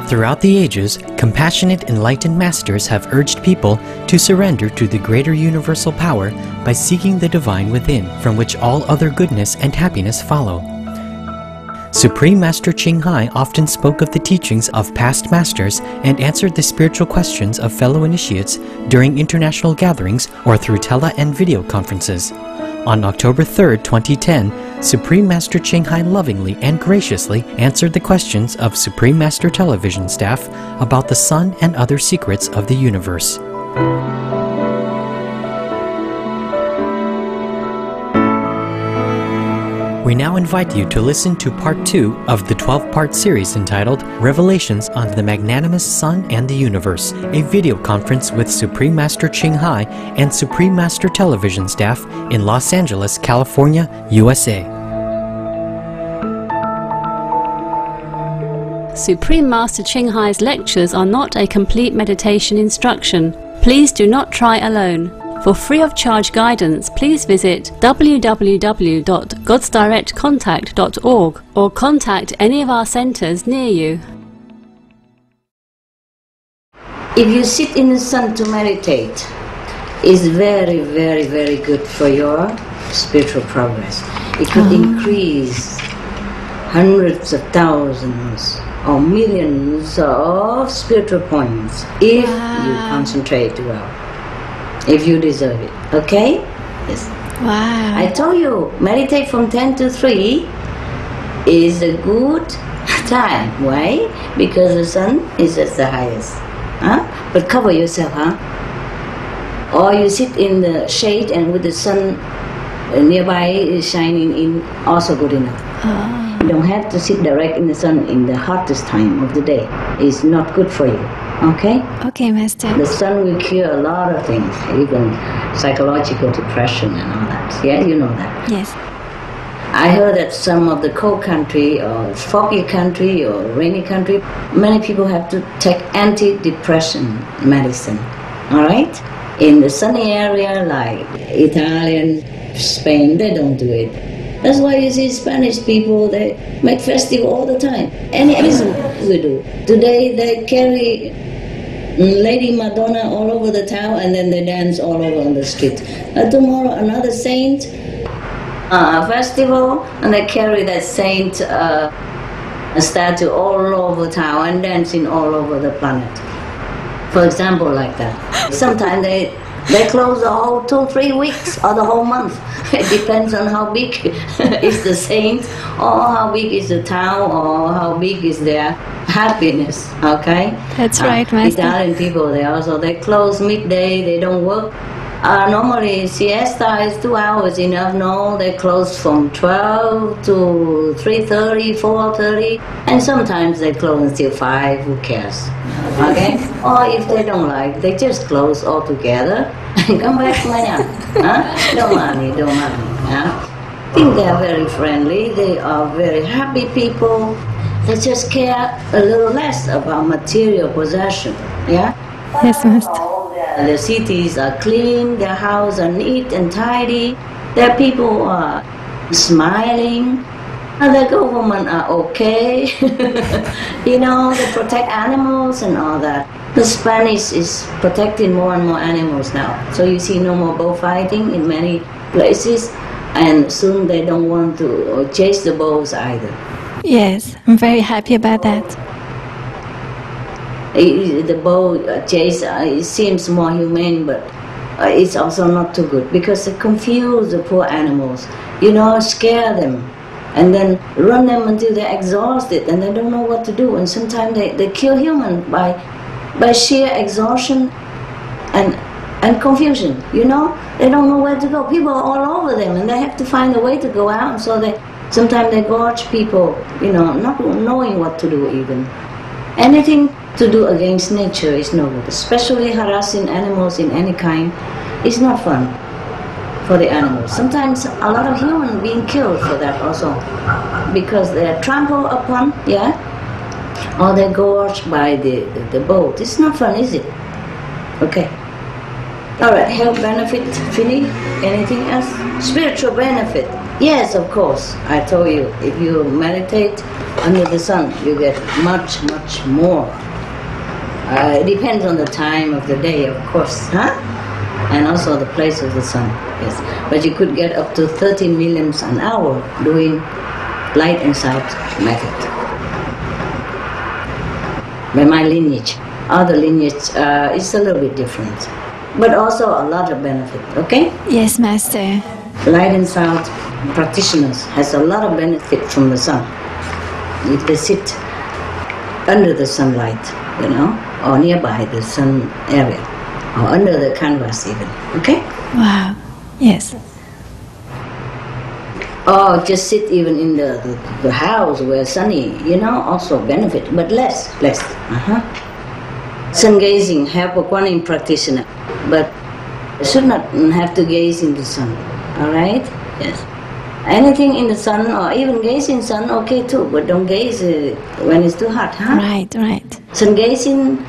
Throughout the ages, compassionate enlightened masters have urged people to surrender to the greater universal power by seeking the divine within, from which all other goodness and happiness follow. Supreme Master Ching Hai often spoke of the teachings of past masters and answered the spiritual questions of fellow initiates during international gatherings or through tele and video conferences. On October 3, 2010, Supreme Master Ching Hai lovingly and graciously answered the questions of Supreme Master television staff about the sun and other secrets of the universe. We now invite you to listen to Part 2 of the 12-part series entitled Revelations on the Magnanimous Sun and the Universe, a video conference with Supreme Master Ching Hai and Supreme Master television staff in Los Angeles, California, USA. Supreme Master Ching Hai's lectures are not a complete meditation instruction. Please do not try alone. For free of charge guidance, please visit www.godsdirectcontact.org or contact any of our centers near you. If you sit in the sun to meditate, it's very, very, very good for your spiritual progress. It could increase hundreds of thousands or millions of spiritual points if you concentrate well. If you deserve it, okay? Yes. Wow. I told you, meditate from 10 to 3 is a good time. Why? Because the sun is at the highest. Huh? But cover yourself, huh? Or you sit in the shade and with the sun nearby is shining in, also good enough. You don't have to sit direct in the sun in the hottest time of the day. It's not good for you. Okay? Okay, Master. The sun will cure a lot of things, even psychological depression and all that. Yeah, you know that. Yes. I heard that some of the cold country or foggy country or rainy country, many people have to take antidepressant medicine. All right? In the sunny area like Italian, Spain, they don't do it. That's why you see Spanish people, they make festival all the time. Any reason we do. Today they carry Lady Madonna all over the town and then they dance all over on the street. Tomorrow another saint festival and they carry that saint a statue all over town and dancing all over the planet. For example, like that. Sometimes they close the whole 2-3 weeks or the whole month. It depends on how big is the saint or how big is the town or how big is their happiness, okay? That's right, Master. Italian people, they close midday, they don't work. Normally siesta is 2 hours enough. No, they close from 12 to 3:30, 4:30, and sometimes they close until 5, who cares? Okay? Or if they don't like, they just close altogether and come back later. Don't mind me. I think they are very friendly, they are very happy people. They just care a little less about material possession. Yeah? Yes, Master. The cities are clean, their houses are neat and tidy, their people are smiling, and the government are okay. You know, they protect animals and all that. The Spanish is protecting more and more animals now. So you see no more bullfighting in many places, and soon they don't want to chase the bulls either. Yes, I'm very happy about that. The bull chase, it seems more humane, but it's also not too good because they confuse the poor animals, you know, scare them and then run them until they're exhausted and they don't know what to do, and sometimes they kill humans by sheer exhaustion and confusion, you know. They don't know where to go. People are all over them and they have to find a way to go out, and so sometimes they gorge people, you know, not knowing what to do even. Anything to do against nature is no good, especially harassing animals in any kind is not fun for the animals. Sometimes a lot of humans being killed for that also, because they are trampled upon, yeah, or they're gorged by the boat. It's not fun, is it? Okay. All right, health benefit, Finny. Anything else? Spiritual benefit. Yes, of course. I told you, if you meditate under the sun, you get much, much more. It depends on the time of the day, of course, huh? And also the place of the sun, yes. But you could get up to 30 millions an hour doing light and sound method. By my lineage, other lineage is a little bit different, but also a lot of benefit, okay? Yes, Master. Light and sound practitioners has a lot of benefit from the sun. If they sit under the sunlight, you know, or nearby the sun area, or under the canvas even, okay? Wow. Yes. Or just sit even in the house where sunny, you know, also benefit, but less. Sun gazing help a Kuan practitioner, but should not have to gaze in the sun, all right? Yes. Anything in the sun or even gaze in sun, okay too, but don't gaze when it's too hot, huh? Right, right. Sun gazing,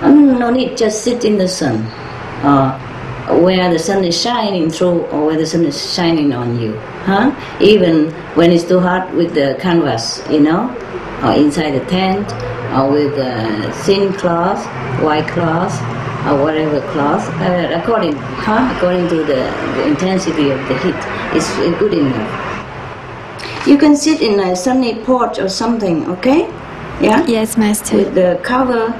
no need, just sit in the sun, where the sun is shining through or where the sun is shining on you, huh? Even when it's too hot with the canvas, you know, or inside the tent, or with thin cloth, white cloth, or whatever cloth, according to the intensity of the heat, is good enough. You can sit in a sunny porch or something, okay? Yeah? Yes, Master. With the cover,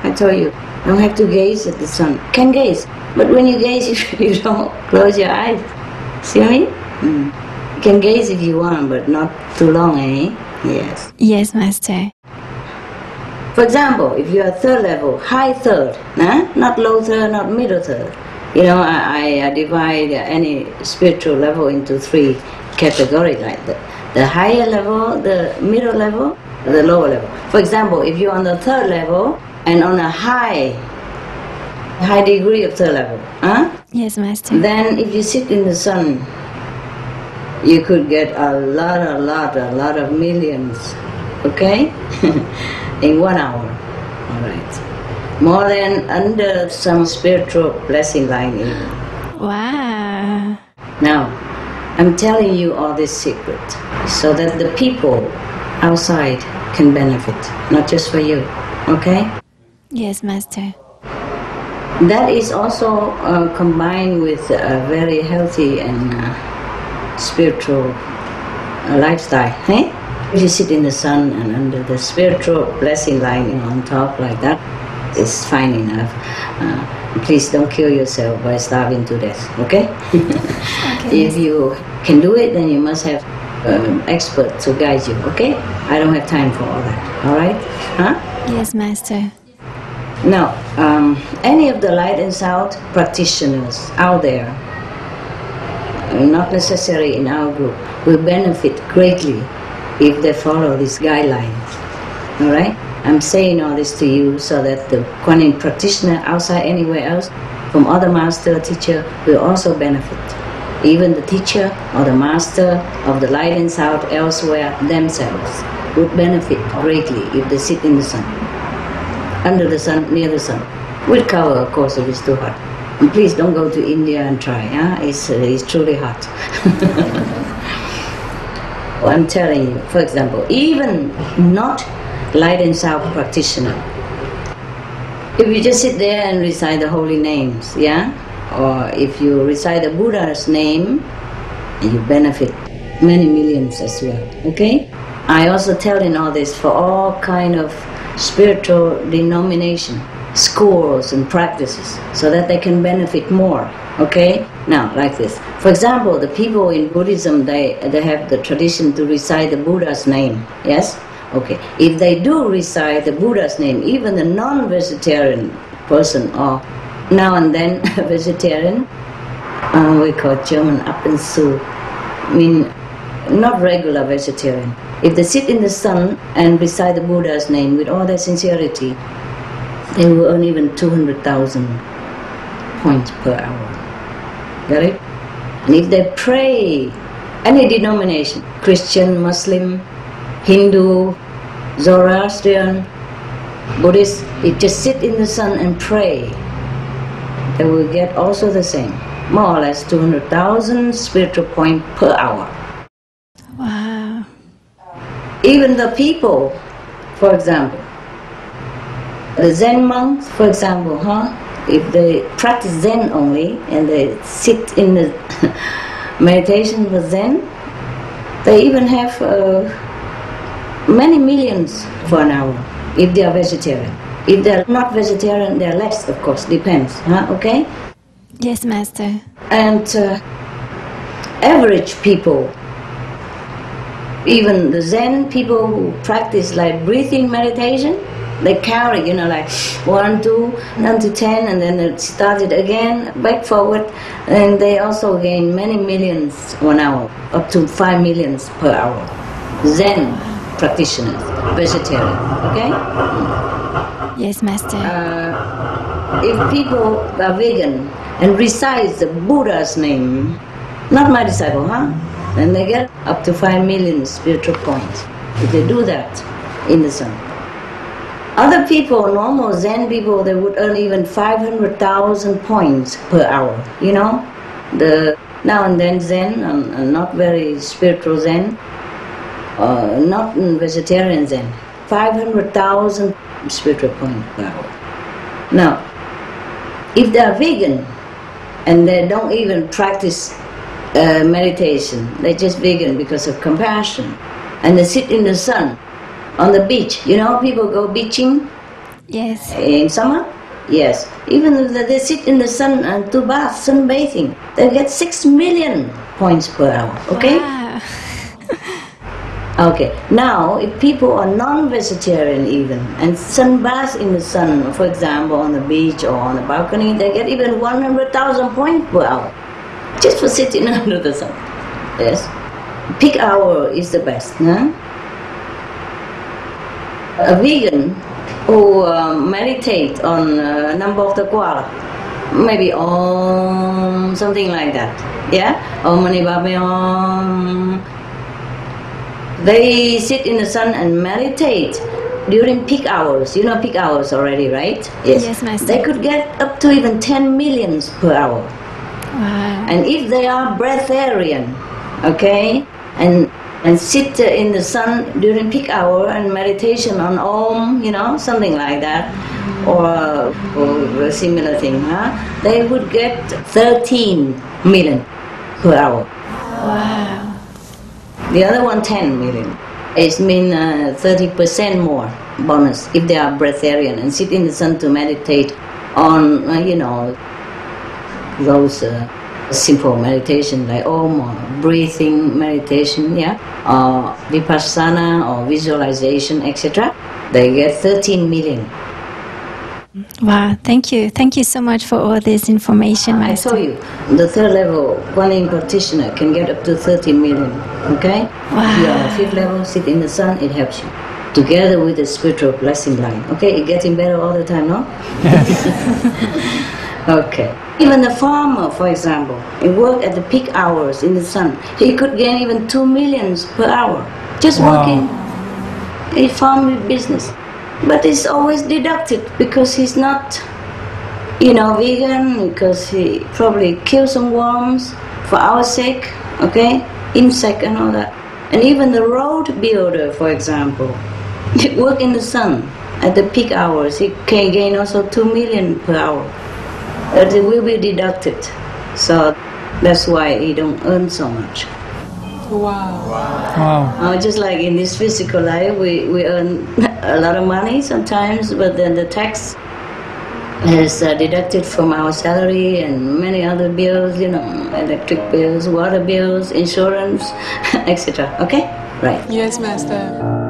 I told you, don't have to gaze at the sun. Can gaze, but when you gaze, you don't close your eyes. See what I mean? You can gaze if you want, but not too long, eh? Yes. Yes, Master. For example, if you are third level, high third, not low third, not middle third. You know, I divide any spiritual level into 3 categories like that. The higher level, the middle level, the lower level. For example, if you're on the third level and on a high degree of third level, Yes, Master. then if you sit in the sun, you could get a lot of millions, okay? In 1 hour, all right. More than under some spiritual blessing line even. Wow. Now, I'm telling you all this secret so that the people outside can benefit, not just for you, okay? Yes, Master. That is also combined with a very healthy and spiritual lifestyle, eh? If you sit in the sun and under the spiritual blessing line on top like that, it's fine enough. Please don't kill yourself by starving to death, okay? Okay. If you can do it, then you must have expert to guide you, okay? I don't have time for all that, all right? Huh? Yes, Master. Now, any of the light and sound practitioners out there, not necessarily in our group, will benefit greatly if they follow these guidelines, all right? I'm saying all this to you so that the Kuan Yin practitioner outside anywhere else, from other master, teacher, will also benefit. Even the teacher or the master of the light and sound elsewhere themselves would benefit greatly if they sit in the sun, under the sun, near the sun, with cover, of course, if it's too hot. And please don't go to India and try, it's truly hot. I'm telling you, for example, even not light and sound practitioner, if you just sit there and recite the holy names, or if you recite the Buddha's name, you benefit many millions as well, okay? I also tell in all this for all kind of spiritual denomination, schools and practices, so that they can benefit more, okay? Now, like this. For example, the people in Buddhism, they have the tradition to recite the Buddha's name, yes? Okay. If they do recite the Buddha's name, even the non-vegetarian person, or now and then a vegetarian, we call German ab und zu, mean not regular vegetarian. If they sit in the sun and recite the Buddha's name with all their sincerity, they will earn even 200,000 points per hour. Got it? And if they pray, any denomination, Christian, Muslim, Hindu, Zoroastrian, Buddhist, if just sit in the sun and pray, they will get also the same, more or less 200,000 spiritual points per hour. Even the people, for example, the Zen monks, for example, if they practice Zen only and they sit in the meditation for Zen, they even have many millions for an hour if they are vegetarian. If they are not vegetarian, they are less, of course, depends. Okay? Yes, Master. And average people, even the Zen people who practice like breathing meditation, they carry, like 1, 2, down to 10, and then it started again, back forward, and they also gain many millions 1 hour, up to 5 millions per hour. Zen practitioners, vegetarian, okay? Yes, Master. If people are vegan and recite the Buddha's name, not my disciple, then they get up to 5 million spiritual points. If they do that in the sun. Other people, normal Zen people, they would earn even 500,000 points per hour. The now and then Zen, and not very spiritual Zen, not vegetarian Zen, 500,000 spiritual points per hour. Now, if they are vegan and they don't even practice meditation, they're just vegan because of compassion, and they sit in the sun on the beach. People go beaching. Yes. In summer. Yes. Even if they sit in the sun and do bath, sunbathing, they get 6 million points per hour. Okay. Wow. Okay. Now, if people are non-vegetarian even and sunbath in the sun, for example, on the beach or on the balcony, they get even 100,000 points per hour just for sitting under the sun. Yes. Peak hour is the best. A vegan who meditate on number of the koala, maybe Om, something like that. Yeah? Om Mani Padme Om. They sit in the sun and meditate during peak hours. You know peak hours already, right? Yes. Yes, Master. They could get up to even 10 millions per hour. Wow. And if they are breatharian, okay, and sit in the sun during peak hour and meditation on Om, something like that, or a similar thing, they would get 13 million per hour. Wow. The other one, 10 million. It means 30% more bonus if they are breatharian and sit in the sun to meditate on, those simple meditation like Om or breathing meditation, or Vipassana or visualization, etc. They get 13 million. Wow, thank you. Thank you so much for all this information, I Master. told you, the third level Guanyin practitioner can get up to 13 million, okay? Wow. If you are fifth level, sit in the sun, it helps you. Together with the spiritual blessing line, okay? It's getting better all the time, no? Okay. Even the farmer, for example, he work at the peak hours in the sun. He could gain even 2 millions per hour. Just working a farm business. But it's always deducted because he's not, vegan, because he probably kills some worms for our sake, okay? Insect and all that. And even the road builder, for example, he work in the sun at the peak hours. He can gain also 2 million per hour. But it will be deducted. So that's why he don't earn so much. Wow. Just like in this physical life, we earn a lot of money sometimes, but then the tax is deducted from our salary and many other bills, electric bills, water bills, insurance, etc. Okay? Right. Yes, Master.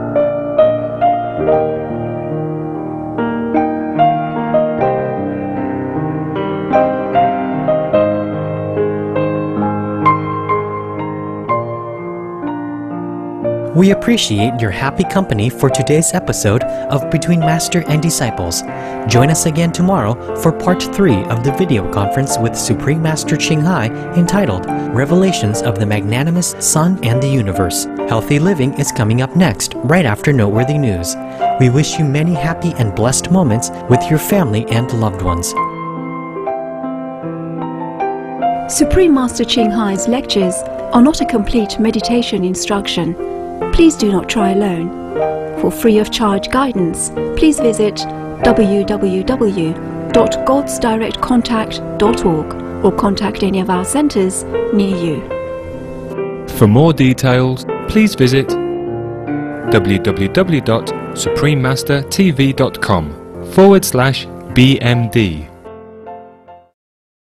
We appreciate your happy company for today's episode of Between Master and Disciples. Join us again tomorrow for part 3 of the video conference with Supreme Master Ching Hai entitled Revelations of the Magnanimous Sun and the Universe. Healthy living is coming up next, right after Noteworthy News. We wish you many happy and blessed moments with your family and loved ones. Supreme Master Ching Hai's lectures are not a complete meditation instruction. please do not try alone. For free of charge guidance, please visit www.godsdirectcontact.org or contact any of our centres near you. For more details, please visit www.suprememastertv.com/BMD.